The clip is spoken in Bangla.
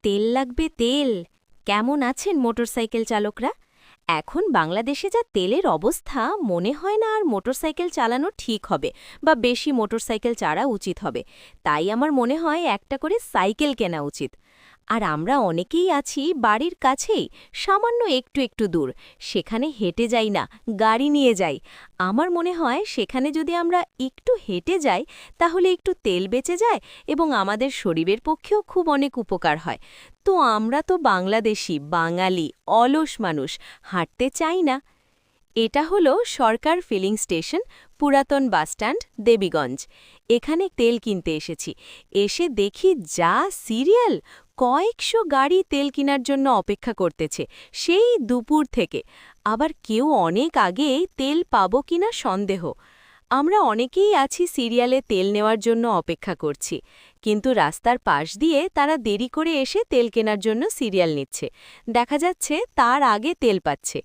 তেল লাগবে তেল। কেমন আছেন মোটরসাইকেল চালকরা? এখন বাংলাদেশে যা তেলের অবস্থা, মনে হয় না আর মোটরসাইকেল চালানো ঠিক হবে বা বেশি মোটরসাইকেল চালা উচিত হবে। তাই আমার মনে হয় একটা করে সাইকেল কেনা উচিত। আর আমরা অনেকেই আছি বাড়ির কাছেই, সামান্য একটু একটু দূর, সেখানে হেঁটে যাই না, গাড়ি নিয়ে যাই। আমার মনে হয় সেখানে যদি আমরা একটু হেঁটে যাই তাহলে একটু তেল বেঁচে যায় এবং আমাদের শরীরের পক্ষেও খুব অনেক উপকার হয়। তো আমরা তো বাংলাদেশি, বাঙালি, অলস মানুষ, হাঁটতে চাই না। এটা হলো সরকার ফিলিং স্টেশন, পুরাতন বাসস্ট্যান্ড, দেবীগঞ্জ। এখানে তেল কিনতে এসেছি। এসে দেখি যা সিরিয়াল! কয়েকশো গাড়ি তেল কেনার জন্য অপেক্ষা করতেছে, সেই দুপুর থেকে। আবার কেউ অনেক আগেই তেল পাবো কিনা সন্দেহ। আমরা অনেকেই আছি সিরিয়ালে তেল নেওয়ার জন্য অপেক্ষা করছি, কিন্তু রাস্তার পাশ দিয়ে তারা দেরি করে এসে তেল কেনার জন্য সিরিয়াল নিচ্ছে। দেখা যাচ্ছে তার আগে তেল পাচ্ছে।